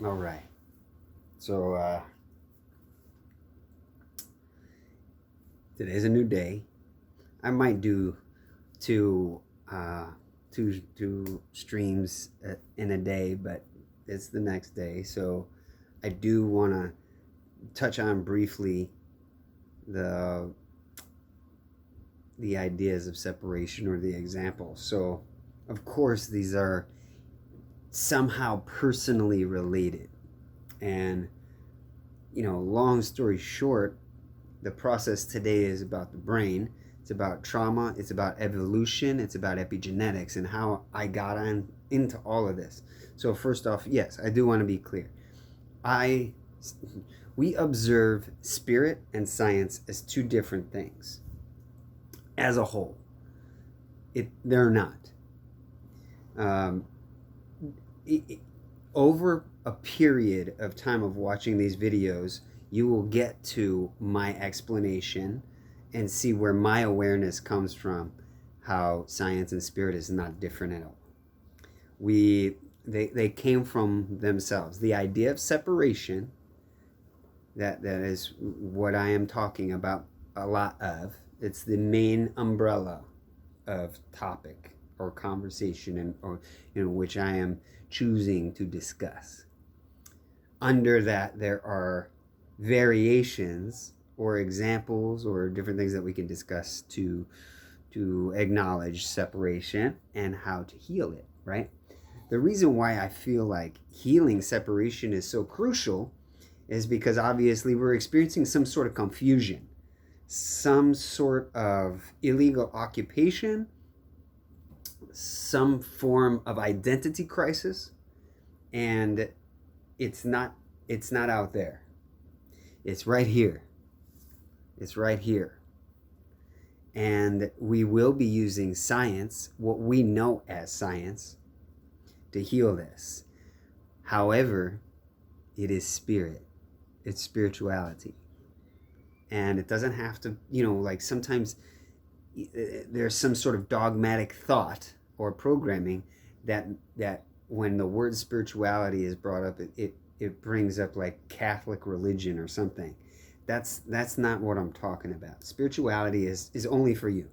All right. So today's a new day. I might do two uh, two streams in a day, but it's the next day. So I do want to touch on briefly the the ideas of separation or the examples. So of course these are somehow personally related, and long story short, the process today is about the brain. It's about trauma. It's about evolution. It's about epigenetics and how I got on into all of this. So first off, yes, I do want to be clear. I we observe spirit and science as two different things. As a whole, they're not. Um, Over a period of time of watching these videos, you will get to my explanation and see where my awareness comes from, how science and spirit is not different at all. They came from themselves. The idea of separation, that is what I am talking about a lot of. It's the main umbrella of topic or conversation, and or which I am choosing to discuss. Under that, there are variations or examples or different things that we can discuss to acknowledge separation and how to heal it, right? The reason why I feel like healing separation is so crucial is because obviously we're experiencing some sort of confusion, some sort of illegal occupation, some form of identity crisis, and it's not out there. It's right here. It's right here. And we will be using science, what we know as science, to heal this. However, it is spirit. It's spirituality. And it doesn't have to, like sometimes there's some sort of dogmatic thought or programming that when the word spirituality is brought up, it brings up like Catholic religion or something. That's not what I'm talking about. Spirituality is only for you,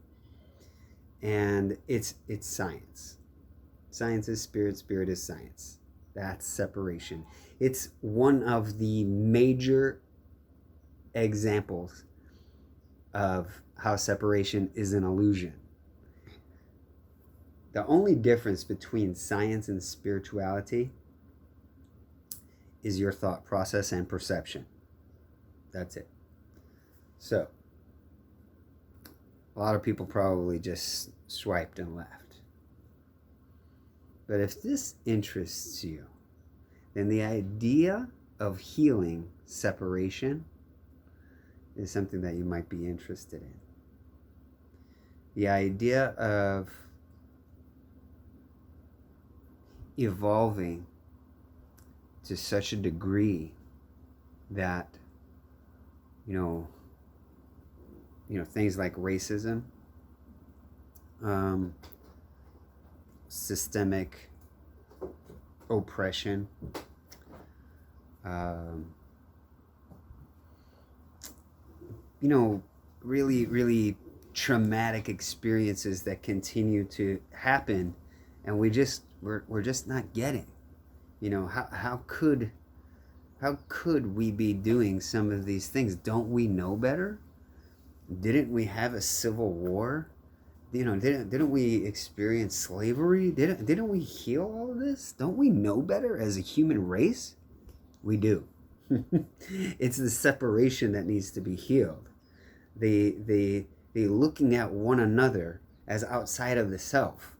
and it's science. Science is spirit. Spirit is science. That's separation. It's one of the major examples of how separation is an illusion. The only difference between science and spirituality is your thought process and perception. That's it. So, a lot of people probably just swiped and left. But if this interests you, then the idea of healing separation is something that you might be interested in. The idea of evolving to such a degree that things like racism, systemic oppression, really, really traumatic experiences that continue to happen, and we're just not getting. How could we be doing some of these things? Don't we know better? Didn't we have a civil war? Didn't we experience slavery? Didn't we heal all of this? Don't we know better as a human race? We do. It's the separation that needs to be healed. The looking at one another as outside of the self.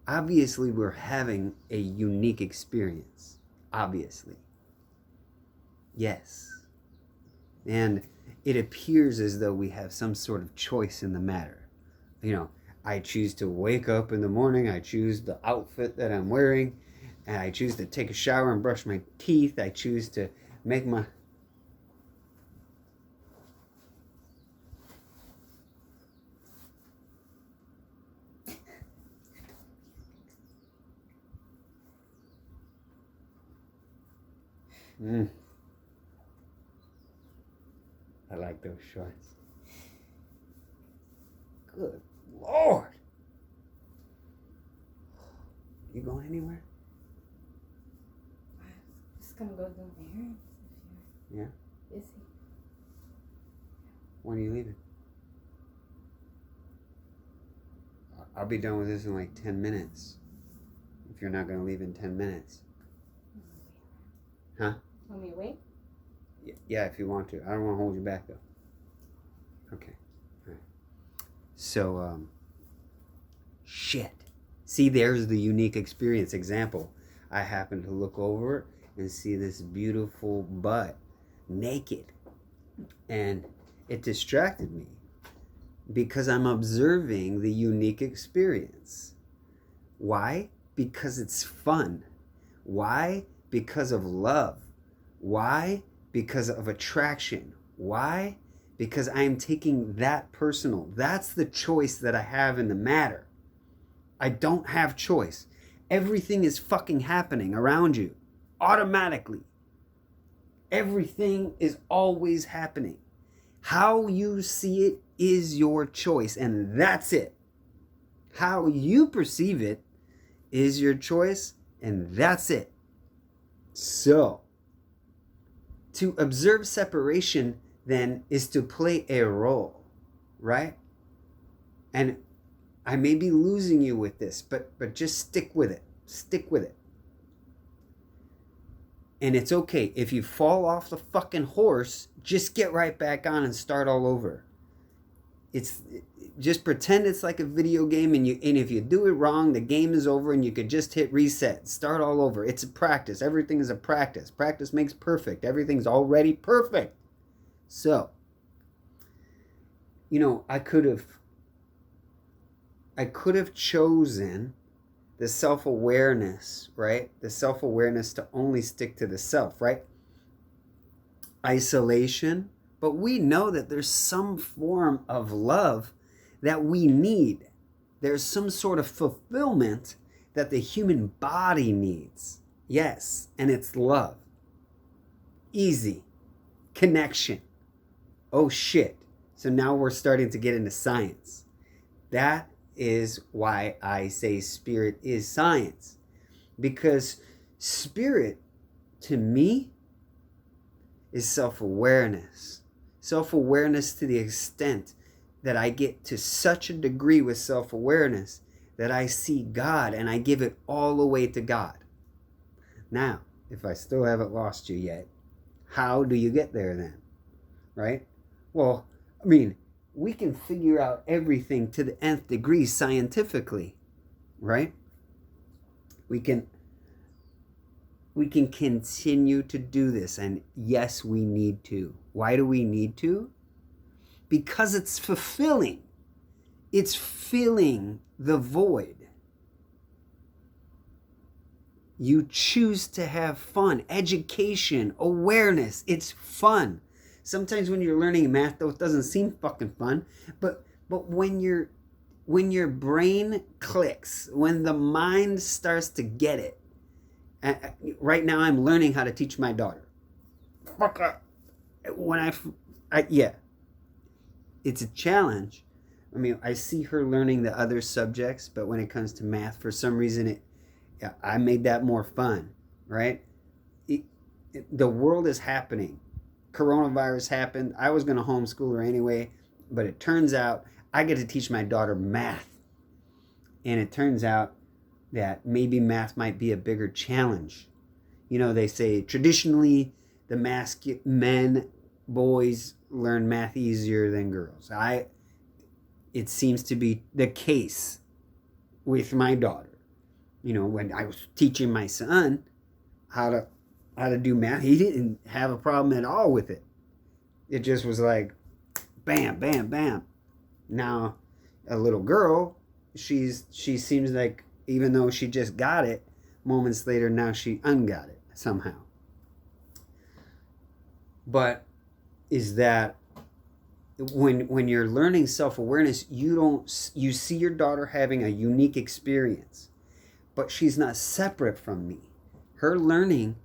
Obviously, we're having a unique experience. Obviously. Yes. And it appears as though we have some sort of choice in the matter. I choose to wake up in the morning. I choose the outfit that I'm wearing. And I choose to take a shower and brush my teeth. I choose to make my... Mm. I like those shorts. Good Lord. You going anywhere? I'm just gonna go do errands if you're busy. When are you leaving? I'll be done with this in like 10 minutes. If you're not going to leave in 10 minutes. Huh? Want me to wait? Yeah, if you want to. I don't want to hold you back, though. Okay. All right. So, shit. See, there's the unique experience example. I happen to look over and see this beautiful butt naked. And it distracted me because I'm observing the unique experience. Why? Because it's fun. Why? Because of love. Why? Because of attraction. Why? Because I am taking that personal. That's the choice that I have in the matter. I don't have choice. Everything is fucking happening around you automatically. Everything is always happening. How you see it is your choice, and that's it. How you perceive it is your choice, and that's it. So, to observe separation then is to play a role, right? And I may be losing you with this, but just stick with it. Stick with it. And it's okay. If you fall off the fucking horse, just get right back on and start all over. Just pretend it's like a video game, and if you do it wrong, the game is over and you could just hit reset. Start all over. It's a practice. Everything is a practice. Practice makes perfect. Everything's already perfect. So, I could have chosen the self-awareness, right? The self-awareness to only stick to the self, right? Isolation. But we know that there's some form of love that we need. There's some sort of fulfillment that the human body needs. Yes, and it's love. Easy. Connection. Oh shit. So now we're starting to get into science. That is why I say spirit is science. Because spirit, to me, is self-awareness. Self-awareness to the extent that I get to such a degree with self-awareness that I see God and I give it all away to God. Now, if I still haven't lost you yet, how do you get there then? Right? Well, we can figure out everything to the nth degree scientifically, right? We can continue to do this, and yes, we need to. Why do we need to? Because it's fulfilling. It's filling the void. You choose to have fun, education, awareness. It's fun. Sometimes when you're learning math, though, it doesn't seem fucking fun. But when your brain clicks, when the mind starts to get it. Right now, I'm learning how to teach my daughter. Fuck up. Yeah, it's a challenge. I see her learning the other subjects, but when it comes to math, for some reason, I made that more fun, right? The world is happening. Coronavirus happened. I was going to homeschool her anyway, but it turns out I get to teach my daughter math. And it turns out that maybe math might be a bigger challenge. They say traditionally the boys learn math easier than girls. It seems to be the case with my daughter. When I was teaching my son how to do math, he didn't have a problem at all with it. It just was like, bam, bam, bam. Now, a little girl, she seems like, even though she just got it, moments later, now she ungot it somehow. But is that when you're learning self-awareness, you see your daughter having a unique experience, but she's not separate from me. Her learning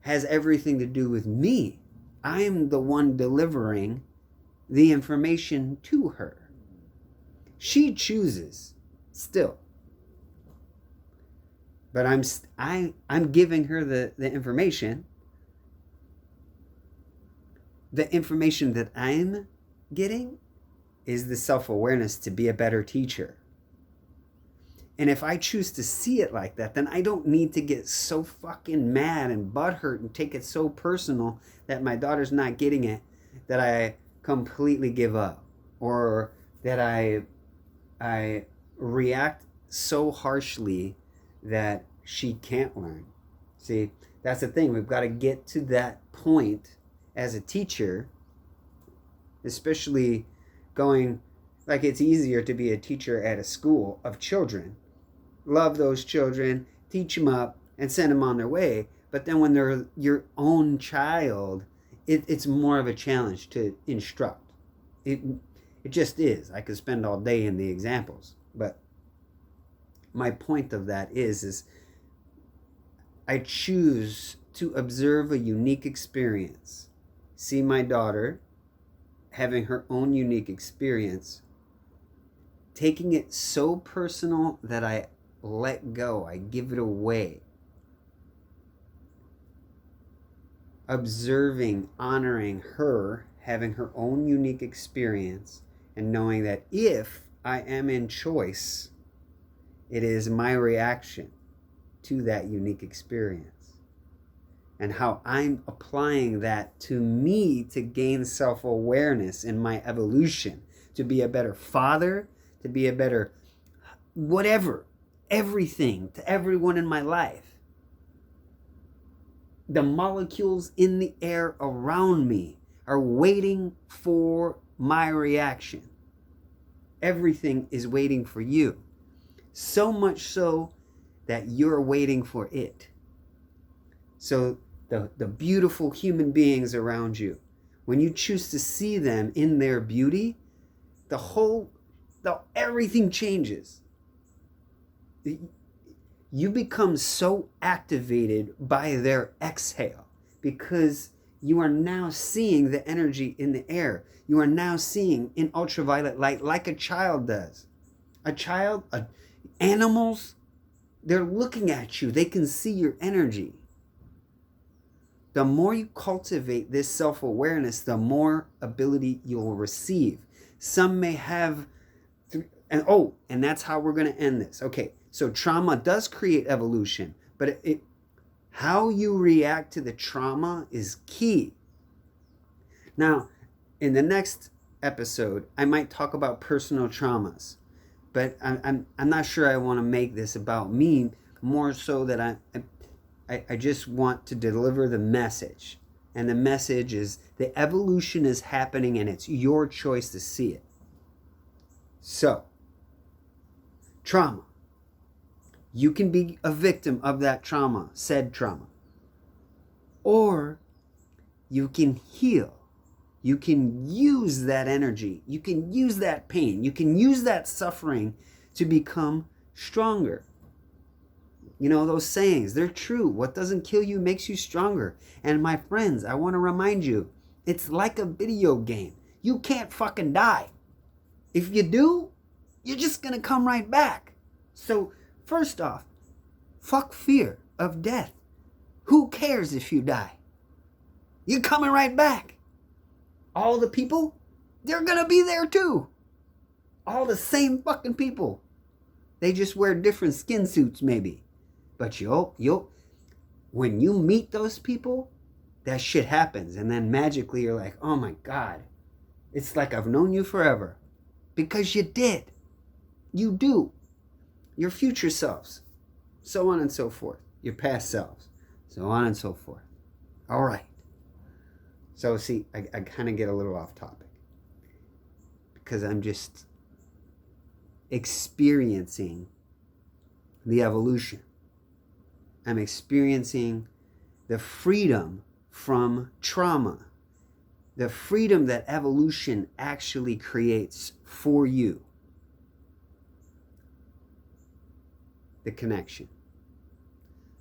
has everything to do with me. I'm the one delivering the information to her. She chooses still. But I'm giving her the information. The information that I'm getting is the self-awareness to be a better teacher. And if I choose to see it like that, then I don't need to get so fucking mad and butthurt and take it so personal that my daughter's not getting it, that I completely give up, or that I react so harshly that she can't learn. See, that's the thing. We've got to get to that point as a teacher, especially going, like, it's easier to be a teacher at a school of children. Love those children, teach them up, and send them on their way. But then when they're your own child, it's more of a challenge to instruct. It just is. I could spend all day in the examples. But my point of that is I choose to observe a unique experience. See my daughter having her own unique experience, taking it so personal that I let go, I give it away. Observing, honoring her, having her own unique experience, and knowing that if I am in choice, it is my reaction to that unique experience. And how I'm applying that to me to gain self-awareness in my evolution, to be a better father, to be a better whatever, everything to everyone in my life. The molecules in the air around me are waiting for my reaction. Everything is waiting for you. So much so that you're waiting for it. So the beautiful human beings around you, when you choose to see them in their beauty, everything changes. You become so activated by their exhale because you are now seeing the energy in the air. You are now seeing in ultraviolet light like a child does. Animals, they're looking at you. They can see your energy. The more you cultivate this self-awareness, the more ability you'll receive. Some may have, and that's how we're going to end this. Okay, so trauma does create evolution, but how you react to the trauma is key. Now, in the next episode, I might talk about personal traumas, but I'm not sure I want to make this about me, more so that I just want to deliver the message. And the message is the evolution is happening and it's your choice to see it. So, trauma. You can be a victim of that trauma, said trauma. Or you can heal. You can use that energy. You can use that pain. You can use that suffering to become stronger. You know, those sayings, they're true. What doesn't kill you makes you stronger. And my friends, I want to remind you, it's like a video game. You can't fucking die. If you do, you're just going to come right back. So, first off, fuck fear of death. Who cares if you die? You're coming right back. All the people, they're going to be there too. All the same fucking people. They just wear different skin suits maybe. But when you meet those people, that shit happens. And then magically you're like, oh my God, it's like I've known you forever. Because you did. You do. Your future selves. So on and so forth. Your past selves. So on and so forth. All right. So see, I kind of get a little off topic. Because I'm just experiencing the evolution. I'm experiencing the freedom from trauma. The freedom that evolution actually creates for you. The connection.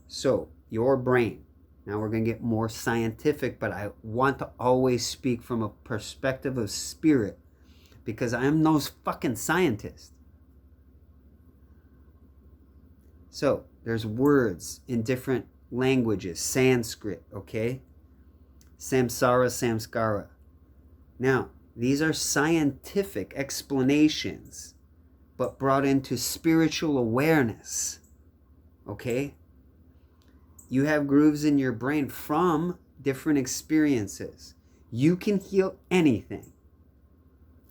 So, your brain, Now we're going to get more scientific, but I want to always speak from a perspective of spirit because I am no fucking scientist. So there's words in different languages, Sanskrit, okay? Samsara, samskara. Now, these are scientific explanations, but brought into spiritual awareness, okay? You have grooves in your brain from different experiences. You can heal anything.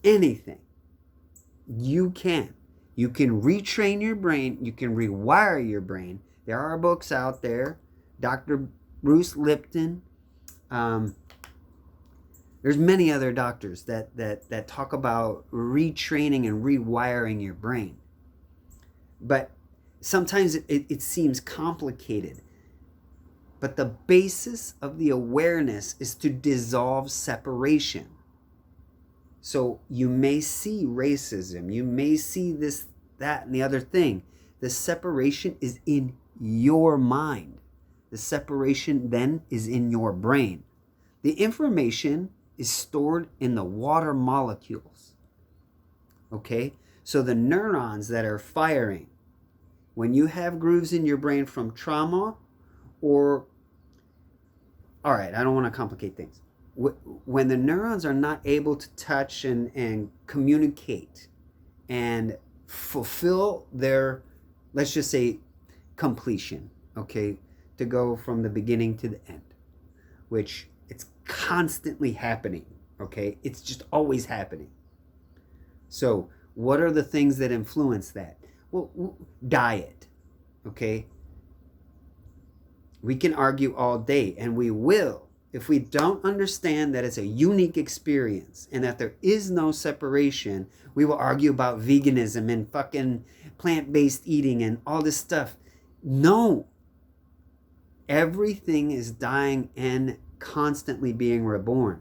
Anything. You can. You can retrain your brain. You can rewire your brain. There are books out there. Dr. Bruce Lipton. There's many other doctors that talk about retraining and rewiring your brain. But sometimes it seems complicated. But the basis of the awareness is to dissolve separation. So you may see racism, you may see this, that, and the other thing. The separation is in your mind. The separation then is in your brain. The information is stored in the water molecules. Okay? So the neurons that are firing, when you have grooves in your brain from trauma or, all right, I don't want to complicate things. When the neurons are not able to touch and communicate and fulfill their, let's just say, completion, okay, to go from the beginning to the end, which it's constantly happening, okay? It's just always happening. So what are the things that influence that? Well, diet, okay? We can argue all day, and we will, if we don't understand that it's a unique experience and that there is no separation. We will argue about veganism and fucking plant-based eating and all this stuff. No. Everything is dying and constantly being reborn.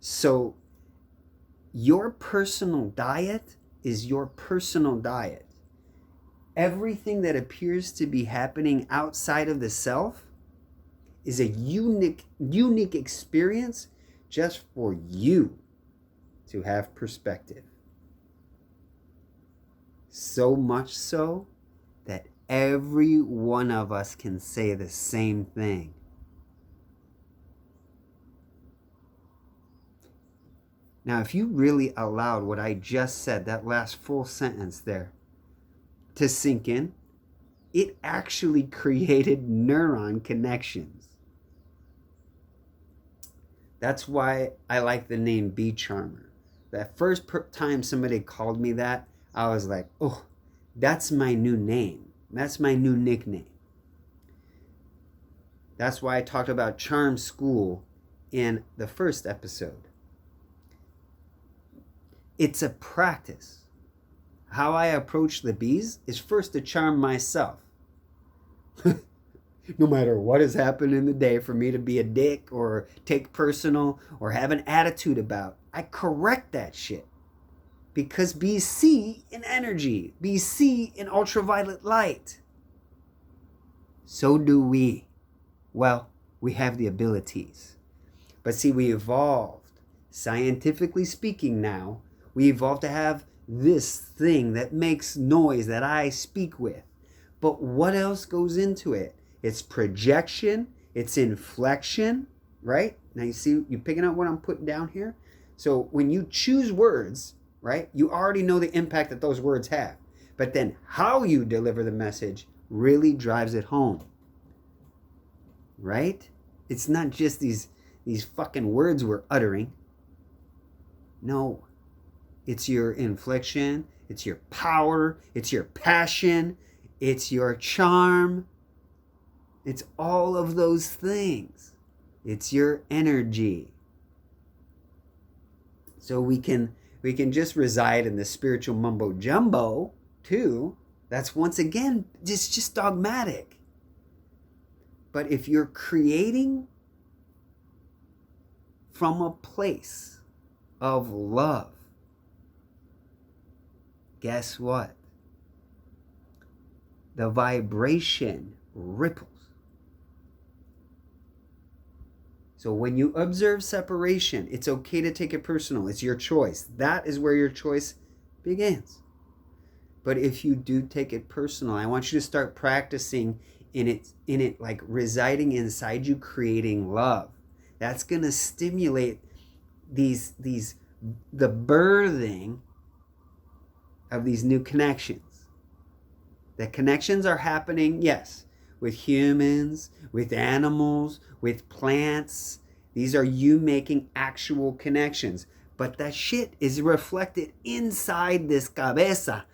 So your personal diet is your personal diet. Everything that appears to be happening outside of the self is a unique experience just for you to have perspective. So much so that every one of us can say the same thing. Now, if you really allowed what I just said, that last full sentence there, to sink in, it actually created neuron connections. That's why I like the name Bee Charmer. That first time somebody called me that, I was like, oh, that's my new name. That's my new nickname. That's why I talked about Charm School in the first episode. It's a practice. How I approach the bees is first to charm myself. No matter what has happened in the day, for me to be a dick or take personal or have an attitude about, I correct that shit. Because bees see in energy. Bees see in ultraviolet light. So do we. Well, we have the abilities. But see, we evolved. Scientifically speaking now, we evolved to have this thing that makes noise that I speak with. But what else goes into it? It's projection, it's inflection, right? Now you see, you picking up what I'm putting down here? So when you choose words, right, you already know the impact that those words have. But then how you deliver the message really drives it home, right? It's not just these fucking words we're uttering. No. It's your inflection, it's your power, it's your passion, it's your charm. It's all of those things. It's your energy. So we can just reside in the spiritual mumbo jumbo too. That's once again, it's just dogmatic. But if you're creating from a place of love, guess what? The vibration ripples. So when you observe separation, it's okay to take it personal. It's your choice. That is where your choice begins. But if you do take it personal, I want you to start practicing in it like residing inside you, creating love. That's going to stimulate the birthing of these new connections. The connections are happening, yes, with humans, with animals, with plants. These are you making actual connections. But that shit is reflected inside this cabeza.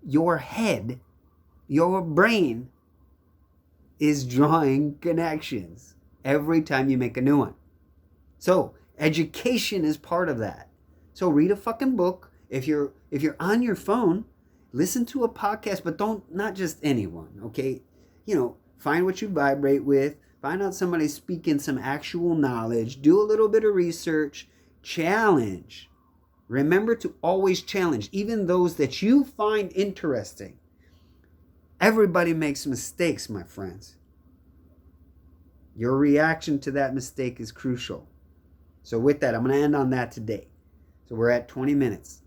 Your head, your brain is drawing connections every time you make a new one. So education is part of that. So read a fucking book. If you're on your phone, listen to a podcast, but not just anyone, okay? Find what you vibrate with. Find out somebody speaking some actual knowledge. Do a little bit of research. Challenge. Remember to always challenge, even those that you find interesting. Everybody makes mistakes, my friends. Your reaction to that mistake is crucial. So with that, I'm going to end on that today. So we're at 20 minutes.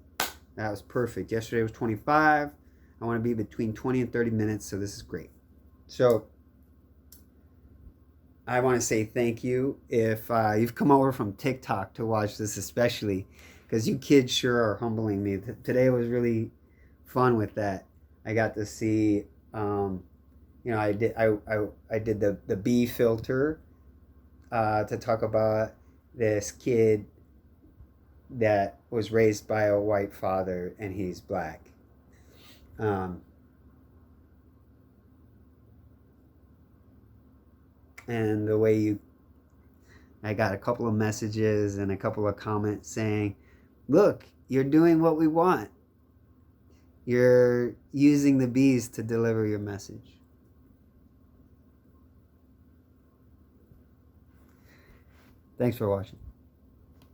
That was perfect. Yesterday was 25. I want to be between 20 and 30 minutes, so this is great. So I want to say thank you if you've come over from TikTok to watch this, especially because you kids sure are humbling me. Today was really fun with that. I got to see, I did the B filter to talk about this kid that was raised by a white father and he's black. And the way I got a couple of messages and a couple of comments saying, look, you're doing what we want. You're using the bees to deliver your message. Thanks for watching.